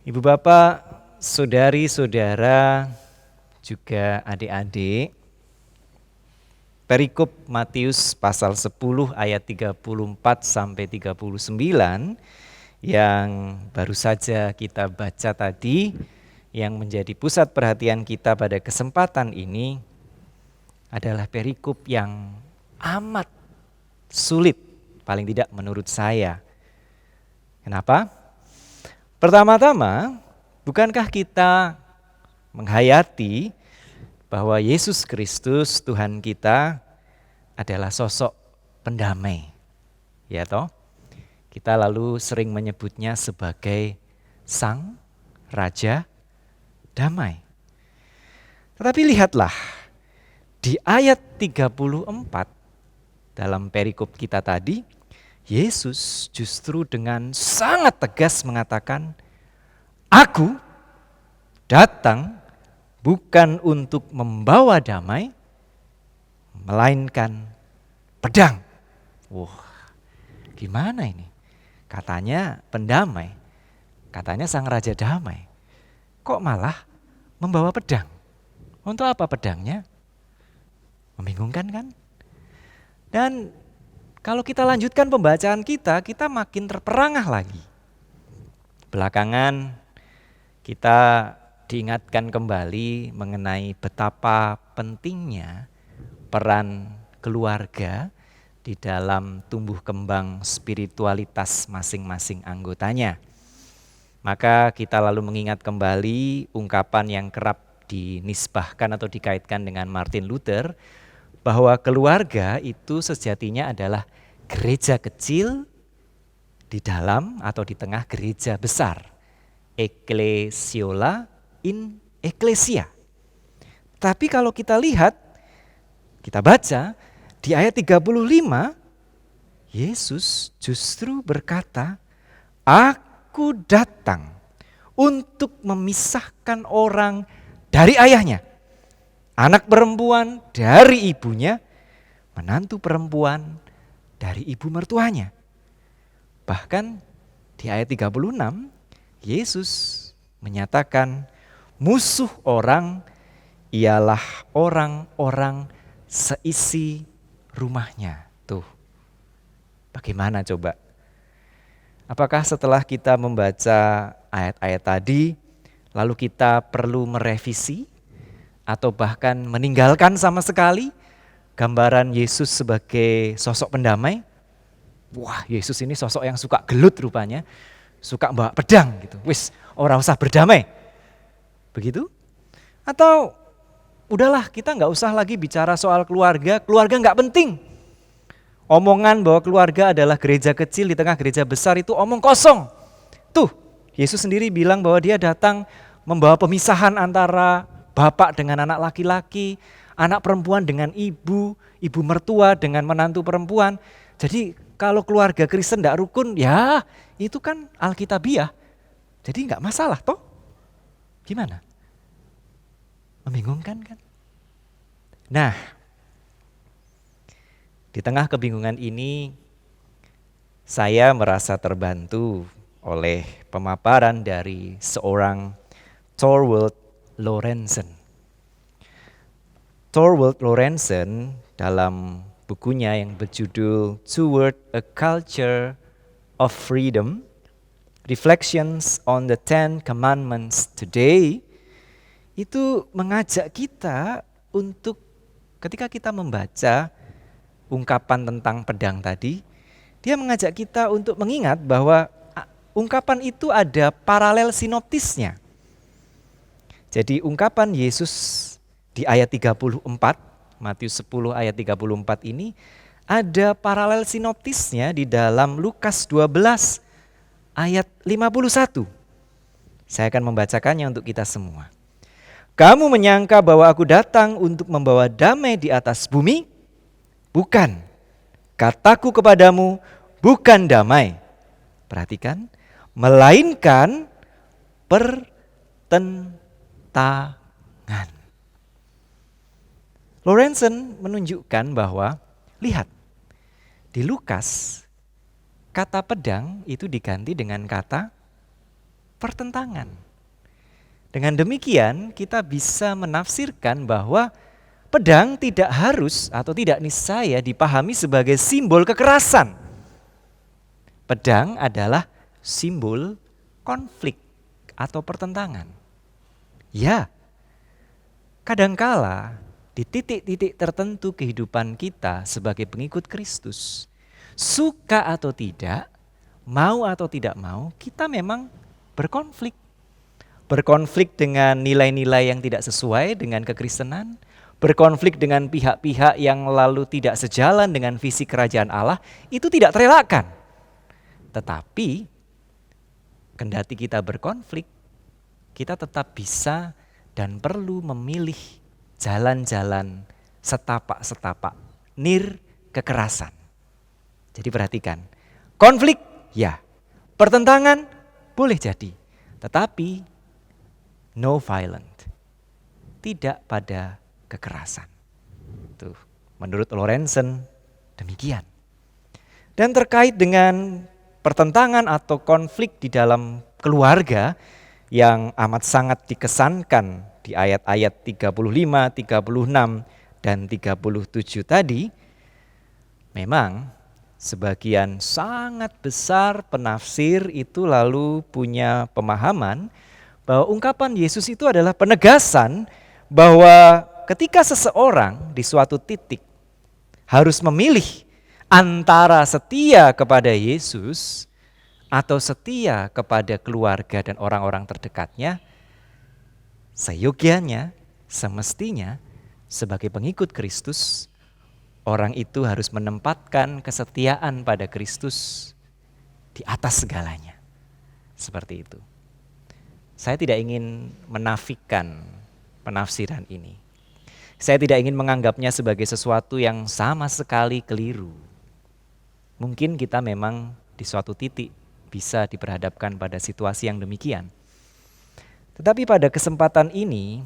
Ibu bapak, saudari-saudara, juga adik-adik, perikop Matius pasal 10 ayat 34 sampai 39 yang baru saja kita baca tadi, yang menjadi pusat perhatian kita pada kesempatan ini adalah perikop yang amat sulit, paling tidak menurut saya. Kenapa? Pertama-tama, bukankah kita menghayati bahwa Yesus Kristus Tuhan kita adalah sosok pendamai, ya toh? Kita lalu sering menyebutnya sebagai Sang Raja Damai. Tetapi lihatlah, di ayat 34 dalam perikop kita tadi, Yesus justru dengan sangat tegas mengatakan, "Aku datang bukan untuk membawa damai, melainkan pedang." Gimana ini? Katanya pendamai, katanya sang raja damai. Kok malah membawa pedang? Untuk apa pedangnya? Membingungkan kan? Dan kalau kita lanjutkan pembacaan kita makin terperangah lagi. Belakangan kita diingatkan kembali mengenai betapa pentingnya peran keluarga di dalam tumbuh kembang spiritualitas masing-masing anggotanya. Maka kita lalu mengingat kembali ungkapan yang kerap dinisbahkan atau dikaitkan dengan Martin Luther, bahwa keluarga itu sejatinya adalah gereja kecil di dalam atau di tengah gereja besar. Ecclesiola in ecclesia. Tapi kalau kita lihat, kita baca di ayat 35, Yesus justru berkata, "Aku datang untuk memisahkan orang dari ayahnya, anak perempuan dari ibunya, menantu perempuan dari ibu mertuanya." Bahkan di ayat 36, Yesus menyatakan musuh orang ialah orang-orang seisi rumahnya. Tuh, bagaimana coba? Apakah setelah kita membaca ayat-ayat tadi, lalu kita perlu merevisi atau bahkan meninggalkan sama sekali gambaran Yesus sebagai sosok pendamai? Wah, Yesus ini sosok yang suka gelut rupanya, suka bawa pedang gitu. Wis, ora usah berdamai. Begitu? Atau udahlah, kita nggak usah lagi bicara soal keluarga nggak penting. Omongan bahwa keluarga adalah gereja kecil di tengah gereja besar itu omong kosong. Tuh, Yesus sendiri bilang bahwa dia datang membawa pemisahan antara bapak dengan anak laki-laki, anak perempuan dengan ibu mertua dengan menantu perempuan. Jadi kalau keluarga Kristen tidak rukun, ya itu kan Alkitabiah. Jadi nggak masalah toh. Gimana? Membingungkan kan? Nah, di tengah kebingungan ini, saya merasa terbantu oleh pemaparan dari seorang Thorwald Lorenzen. Thorwald Lorenzen dalam bukunya yang berjudul Toward a Culture of Freedom, Reflections on the Ten Commandments Today, itu mengajak kita untuk ketika kita membaca ungkapan tentang pedang tadi, dia mengajak kita untuk mengingat bahwa ungkapan itu ada paralel sinoptisnya. Jadi ungkapan Yesus di ayat 34, Matius 10 ayat 34 ini ada paralel sinoptisnya di dalam Lukas 12 ayat 51. Saya akan membacakannya untuk kita semua. "Kamu menyangka bahwa aku datang untuk membawa damai di atas bumi? Bukan. Kataku kepadamu, bukan damai." Perhatikan, melainkan pertentangan. Lorenzen menunjukkan bahwa, lihat, di Lukas, kata pedang itu diganti dengan kata pertentangan. Dengan demikian kita bisa menafsirkan bahwa pedang tidak harus atau tidak niscaya dipahami sebagai simbol kekerasan. Pedang adalah simbol konflik atau pertentangan. Ya, kadangkala di titik-titik tertentu kehidupan kita sebagai pengikut Kristus, suka atau tidak, mau atau tidak mau, kita memang berkonflik. Berkonflik dengan nilai-nilai yang tidak sesuai dengan kekristenan, berkonflik dengan pihak-pihak yang lalu tidak sejalan dengan visi kerajaan Allah, itu tidak terelakkan. Tetapi, kendati kita berkonflik, kita tetap bisa dan perlu memilih jalan-jalan setapak-setapak nir kekerasan. Jadi perhatikan, konflik ya, pertentangan boleh jadi, tetapi no violent, tidak pada kekerasan. Tuh, menurut Lorenzen demikian. Dan terkait dengan pertentangan atau konflik di dalam keluarga yang amat sangat dikesankan di ayat-ayat 35, 36, dan 37 tadi, memang sebagian sangat besar penafsir itu lalu punya pemahaman bahwa ungkapan Yesus itu adalah penegasan bahwa ketika seseorang di suatu titik harus memilih antara setia kepada Yesus atau setia kepada keluarga dan orang-orang terdekatnya, seyogianya, semestinya sebagai pengikut Kristus, orang itu harus menempatkan kesetiaan pada Kristus di atas segalanya. Seperti itu. Saya tidak ingin menafikan penafsiran ini. Saya tidak ingin menganggapnya sebagai sesuatu yang sama sekali keliru. Mungkin kita memang di suatu titik bisa diperhadapkan pada situasi yang demikian. Tetapi pada kesempatan ini,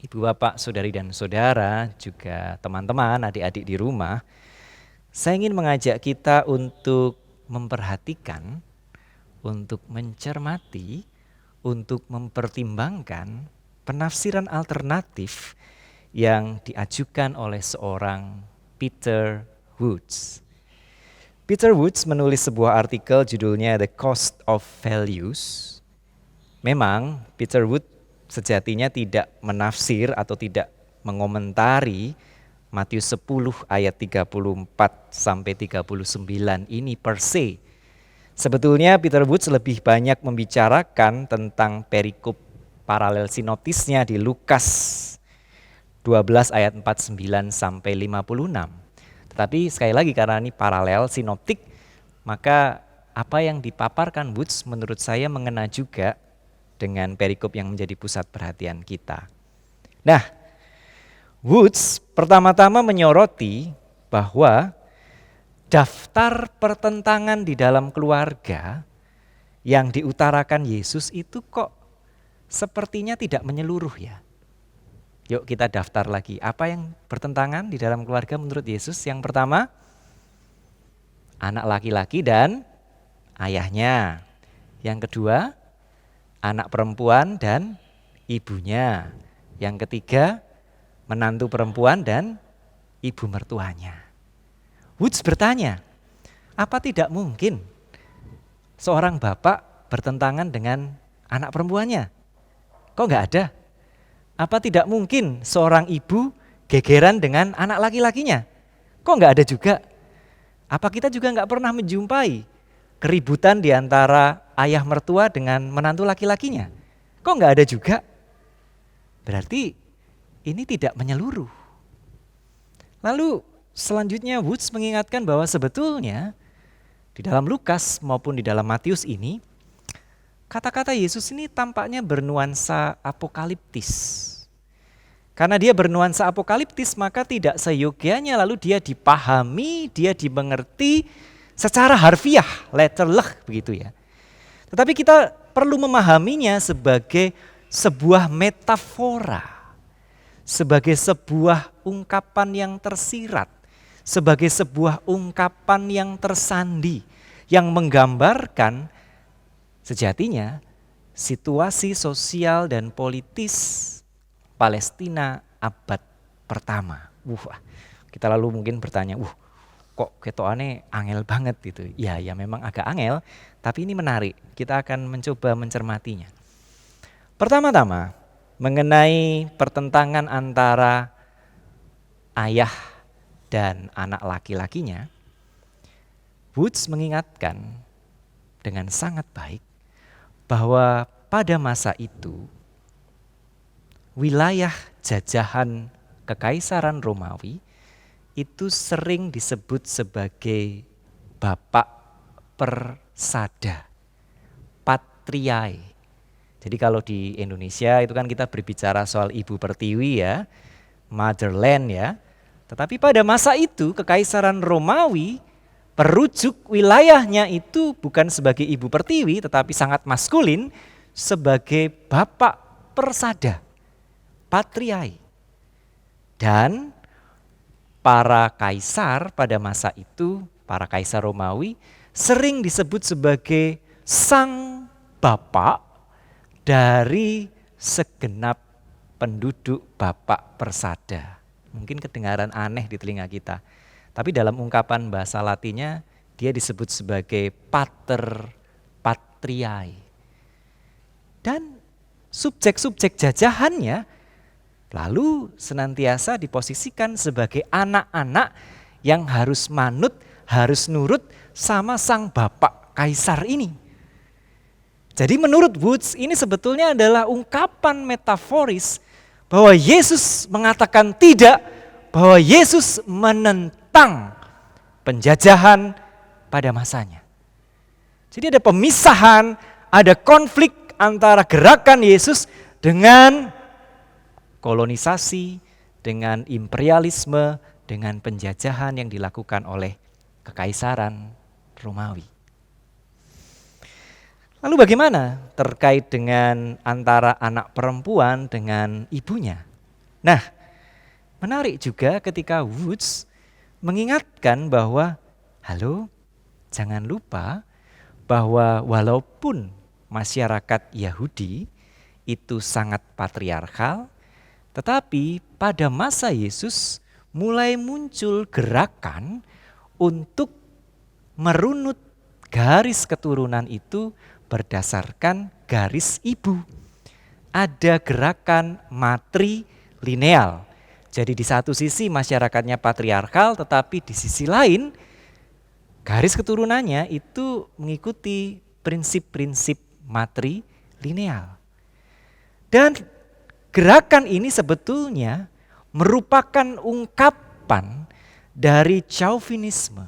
Ibu Bapak, Saudari dan Saudara, juga teman-teman, adik-adik di rumah, saya ingin mengajak kita untuk memperhatikan, untuk mencermati, untuk mempertimbangkan penafsiran alternatif yang diajukan oleh seorang Peter Woods. Peter Woods menulis sebuah artikel judulnya The Cost of Values. Memang Peter Woods sejatinya tidak menafsir atau tidak mengomentari Matius 10 ayat 34 sampai 39 ini per se. Sebetulnya Peter Woods lebih banyak membicarakan tentang perikop paralel sinoptisnya di Lukas 12 ayat 49 sampai 56. Tetapi sekali lagi karena ini paralel sinoptik, maka apa yang dipaparkan Woods menurut saya mengena juga dengan perikop yang menjadi pusat perhatian kita. Nah, Woods pertama-tama menyoroti bahwa daftar pertentangan di dalam keluarga yang diutarakan Yesus itu kok sepertinya tidak menyeluruh ya. Yuk kita daftar lagi. Apa yang bertentangan di dalam keluarga menurut Yesus? Yang pertama, anak laki-laki dan ayahnya. Yang kedua, anak perempuan dan ibunya. Yang ketiga, menantu perempuan dan ibu mertuanya. Woods bertanya, apa tidak mungkin seorang bapak bertentangan dengan anak perempuannya? Kok enggak ada? Apa tidak mungkin seorang ibu gegeran dengan anak laki-lakinya? Kok enggak ada juga? Apa kita juga enggak pernah menjumpai keributan di antara ayah mertua dengan menantu laki-lakinya? Kok enggak ada juga? Berarti ini tidak menyeluruh. Lalu selanjutnya Woods mengingatkan bahwa sebetulnya di dalam Lukas maupun di dalam Matius ini, kata-kata Yesus ini tampaknya bernuansa apokaliptis. Karena dia bernuansa apokaliptis, maka tidak seyogianya lalu dia dipahami, dia dimengerti secara harfiah, letterlech begitu ya. Tetapi kita perlu memahaminya sebagai sebuah metafora, sebagai sebuah ungkapan yang tersirat, sebagai sebuah ungkapan yang tersandi, yang menggambarkan sejatinya situasi sosial dan politis Palestina abad pertama. Kita lalu mungkin bertanya, kok ketokane angel banget gitu. Ya memang agak angel, tapi ini menarik. Kita akan mencoba mencermatinya. Pertama-tama, mengenai pertentangan antara ayah dan anak laki-lakinya, Woods mengingatkan dengan sangat baik bahwa pada masa itu wilayah jajahan Kekaisaran Romawi itu sering disebut sebagai bapak persada, patriae. Jadi kalau di Indonesia itu kan kita berbicara soal ibu pertiwi ya, motherland ya. Tetapi pada masa itu Kekaisaran Romawi perujuk wilayahnya itu bukan sebagai ibu pertiwi tetapi sangat maskulin, sebagai bapak persada, patriae. Dan para kaisar pada masa itu, para kaisar Romawi sering disebut sebagai sang bapak dari segenap penduduk bapak persada. Mungkin kedengaran aneh di telinga kita. Tapi dalam ungkapan bahasa Latinnya dia disebut sebagai pater patriae. Dan subjek-subjek jajahannya lalu senantiasa diposisikan sebagai anak-anak yang harus manut, harus nurut sama sang bapak kaisar ini. Jadi menurut Woods ini sebetulnya adalah ungkapan metaforis bahwa Yesus mengatakan tidak, bahwa Yesus menentang penjajahan pada masanya. Jadi ada pemisahan, ada konflik antara gerakan Yesus dengan kolonisasi, dengan imperialisme, dengan penjajahan yang dilakukan oleh Kekaisaran Romawi. Lalu bagaimana terkait dengan antara anak perempuan dengan ibunya? Nah, menarik juga ketika Woods mengingatkan bahwa, jangan lupa bahwa walaupun masyarakat Yahudi itu sangat patriarkal, tetapi pada masa Yesus mulai muncul gerakan untuk merunut garis keturunan itu berdasarkan garis ibu. Ada gerakan matrilineal. Jadi di satu sisi masyarakatnya patriarkal, tetapi di sisi lain garis keturunannya itu mengikuti prinsip-prinsip matrilineal. Dan gerakan ini sebetulnya merupakan ungkapan dari chauvinisme,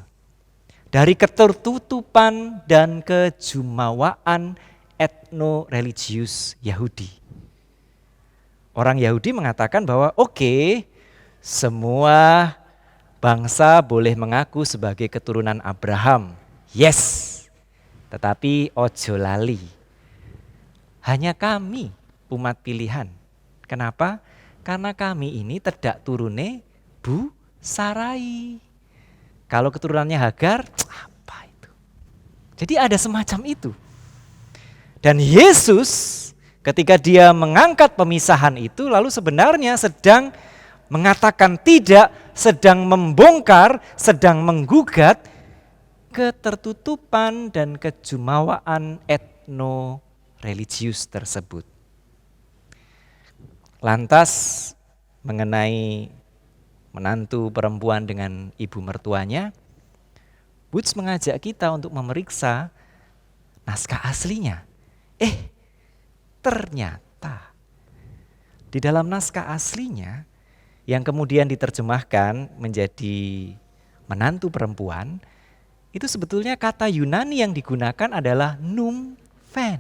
dari ketertutupan dan kejumawaan etno-religius Yahudi. Orang Yahudi mengatakan bahwa semua bangsa boleh mengaku sebagai keturunan Abraham. Yes, tetapi ojo lali. Hanya kami umat pilihan. Kenapa? Karena kami ini tidak turune Bu Sarai. Kalau keturunannya Hagar, apa itu? Jadi ada semacam itu. Dan Yesus ketika dia mengangkat pemisahan itu lalu sebenarnya sedang mengatakan tidak, sedang membongkar, sedang menggugat ketertutupan dan kejumawaan etno-religius tersebut. Lantas mengenai menantu perempuan dengan ibu mertuanya, Woods mengajak kita untuk memeriksa naskah aslinya. Ternyata di dalam naskah aslinya yang kemudian diterjemahkan menjadi menantu perempuan, itu sebetulnya kata Yunani yang digunakan adalah numfen.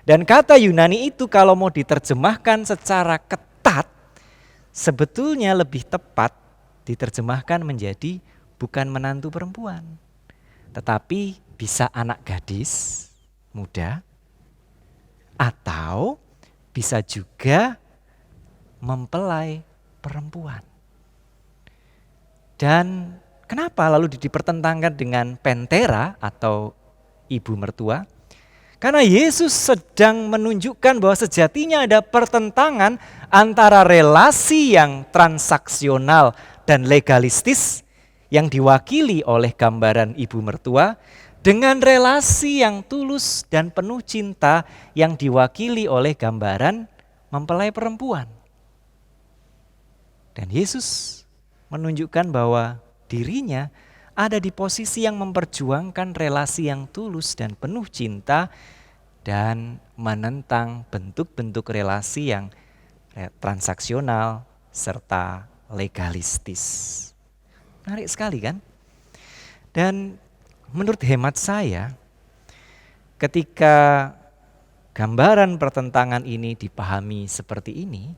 Dan kata Yunani itu kalau mau diterjemahkan secara ketat, sebetulnya lebih tepat diterjemahkan menjadi bukan menantu perempuan, tetapi bisa anak gadis muda, atau bisa juga mempelai perempuan. Dan kenapa lalu dipertentangkan dengan pentera atau ibu mertua? Karena Yesus sedang menunjukkan bahwa sejatinya ada pertentangan antara relasi yang transaksional dan legalistis yang diwakili oleh gambaran ibu mertua dengan relasi yang tulus dan penuh cinta yang diwakili oleh gambaran mempelai perempuan. Dan Yesus menunjukkan bahwa dirinya ada di posisi yang memperjuangkan relasi yang tulus dan penuh cinta dan menentang bentuk-bentuk relasi yang transaksional serta legalistis. Menarik sekali kan? Dan menurut hemat saya, ketika gambaran pertentangan ini dipahami seperti ini,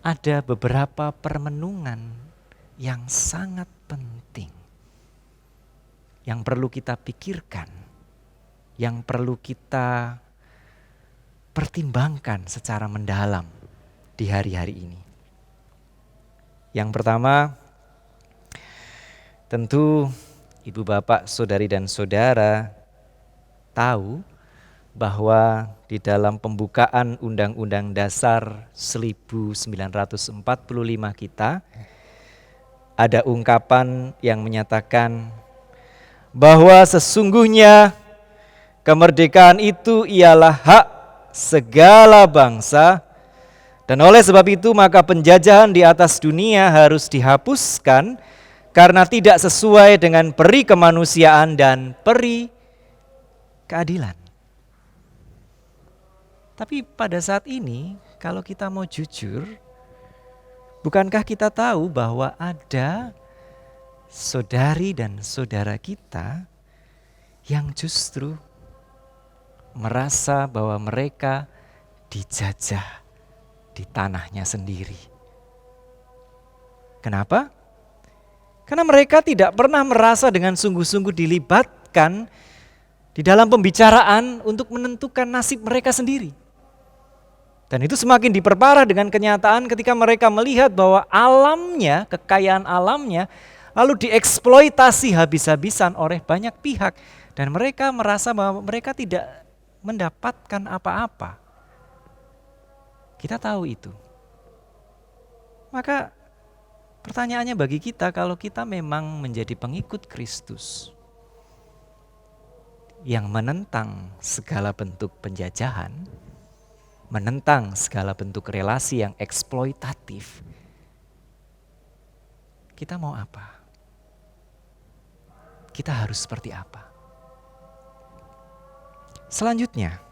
ada beberapa permenungan yang sangat penting yang perlu kita pikirkan, yang perlu kita pertimbangkan secara mendalam di hari-hari ini. Yang pertama, tentu ibu bapak, saudari dan saudara tahu bahwa di dalam pembukaan Undang-Undang Dasar 1945 kita ada ungkapan yang menyatakan bahwa sesungguhnya kemerdekaan itu ialah hak segala bangsa, dan oleh sebab itu maka penjajahan di atas dunia harus dihapuskan karena tidak sesuai dengan peri kemanusiaan dan peri keadilan. Tapi pada saat ini kalau kita mau jujur, bukankah kita tahu bahwa ada saudari dan saudara kita yang justru merasa bahwa mereka dijajah di tanahnya sendiri? Kenapa? Karena mereka tidak pernah merasa dengan sungguh-sungguh dilibatkan di dalam pembicaraan untuk menentukan nasib mereka sendiri. Dan itu semakin diperparah dengan kenyataan ketika mereka melihat bahwa alamnya, kekayaan alamnya, lalu dieksploitasi habis-habisan oleh banyak pihak. Dan mereka merasa bahwa mereka tidak mendapatkan apa-apa. Kita tahu itu. Maka pertanyaannya bagi kita, kalau kita memang menjadi pengikut Kristus yang menentang segala bentuk penjajahan, menentang segala bentuk relasi yang eksploitatif, kita mau apa? Kita harus seperti apa? Selanjutnya,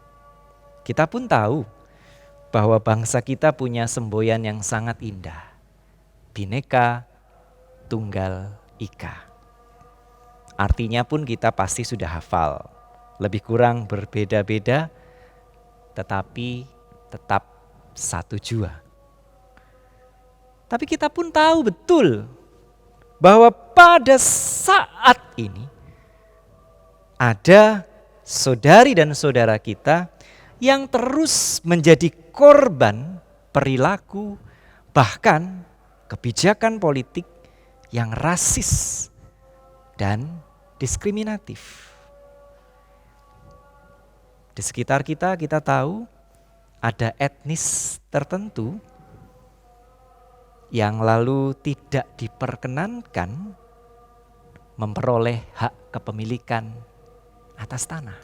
kita pun tahu bahwa bangsa kita punya semboyan yang sangat indah, Bhinneka Tunggal Ika. Artinya pun kita pasti sudah hafal, lebih kurang berbeda-beda, tetapi tetap satu jua. Tapi kita pun tahu betul bahwa pada saat ini ada saudari dan saudara kita yang terus menjadi korban perilaku bahkan kebijakan politik yang rasis dan diskriminatif. Di sekitar kita tahu ada etnis tertentu yang lalu tidak diperkenankan memperoleh hak kepemilikan atas tanah.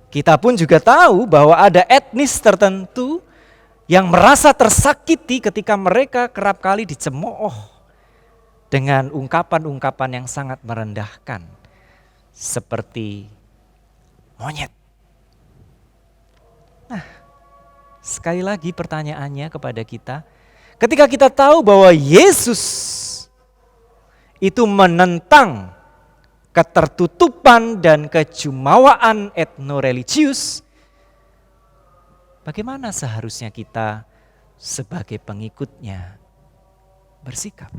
Kita pun juga tahu bahwa ada etnis tertentu yang merasa tersakiti ketika mereka kerap kali dicemooh dengan ungkapan-ungkapan yang sangat merendahkan, seperti monyet. Nah, sekali lagi pertanyaannya kepada kita, ketika kita tahu bahwa Yesus itu menentang ketertutupan dan kejumawaan etnoreligius, bagaimana seharusnya kita sebagai pengikutnya bersikap?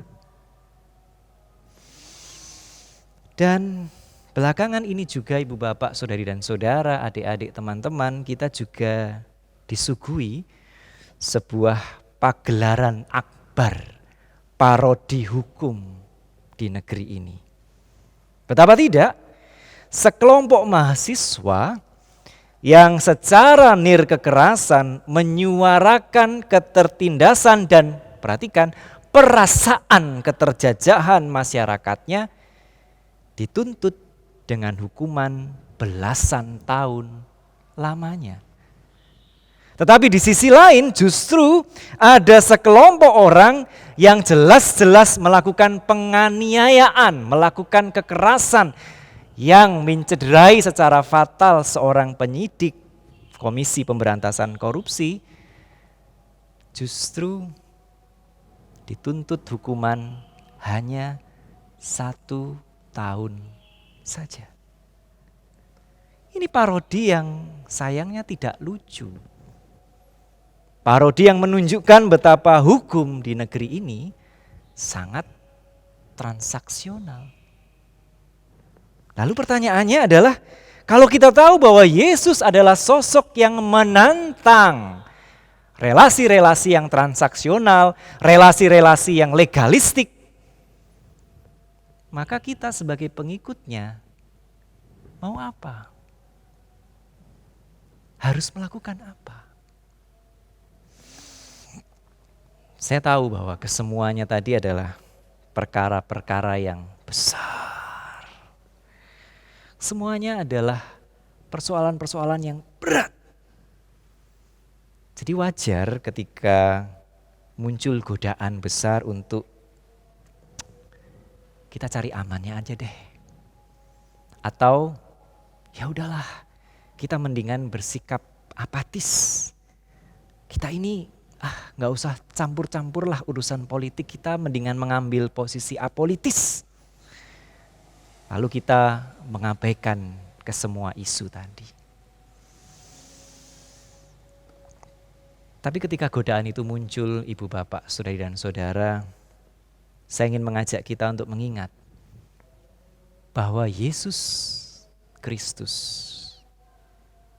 Dan belakangan ini juga ibu bapak, saudari dan saudara, adik-adik, teman-teman, kita juga disuguhi sebuah pagelaran akbar, parodi hukum di negeri ini. Betapa tidak, sekelompok mahasiswa yang secara nirkekerasan menyuarakan ketertindasan dan, perhatikan, perasaan keterjajahan masyarakatnya dituntut dengan hukuman belasan tahun lamanya. Tetapi di sisi lain justru ada sekelompok orang yang jelas-jelas melakukan penganiayaan, melakukan kekerasan yang mencederai secara fatal seorang penyidik Komisi Pemberantasan Korupsi, justru dituntut hukuman hanya 1 tahun saja. Ini parodi yang sayangnya tidak lucu. Parodi yang menunjukkan betapa hukum di negeri ini sangat transaksional. Lalu pertanyaannya adalah, kalau kita tahu bahwa Yesus adalah sosok yang menantang relasi-relasi yang transaksional, relasi-relasi yang legalistik, maka kita sebagai pengikutnya mau apa? Harus melakukan apa? Saya tahu bahwa kesemuanya tadi adalah perkara-perkara yang besar. Semuanya adalah persoalan-persoalan yang berat. Jadi wajar ketika muncul godaan besar untuk kita cari amannya aja deh. Atau ya udahlah, kita mendingan bersikap apatis. Kita ini nggak usah campur-campur lah urusan politik, kita mendingan mengambil posisi apolitis. Lalu kita mengabaikan ke semua isu tadi. Tapi ketika godaan itu muncul, ibu bapak, saudari dan saudara, saya ingin mengajak kita untuk mengingat bahwa Yesus Kristus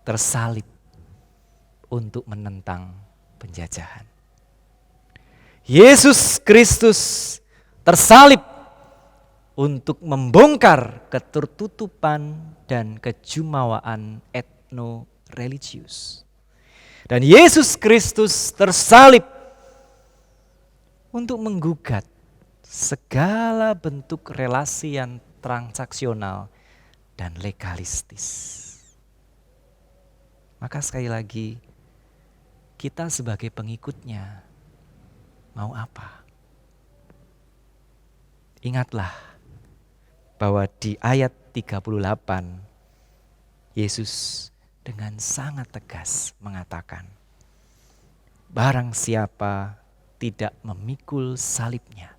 tersalib untuk menentang penjajahan. Yesus Kristus tersalib untuk membongkar ketertutupan dan kejumawaan etno-religius. Dan Yesus Kristus tersalib untuk menggugat segala bentuk relasi yang transaksional dan legalistis. Maka sekali lagi, kita sebagai pengikutnya mau apa? Ingatlah bahwa di ayat 38 Yesus dengan sangat tegas mengatakan, barang siapa tidak memikul salibnya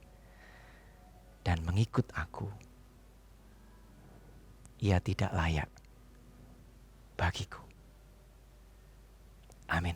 dan mengikut aku, ia tidak layak bagiku. Amin.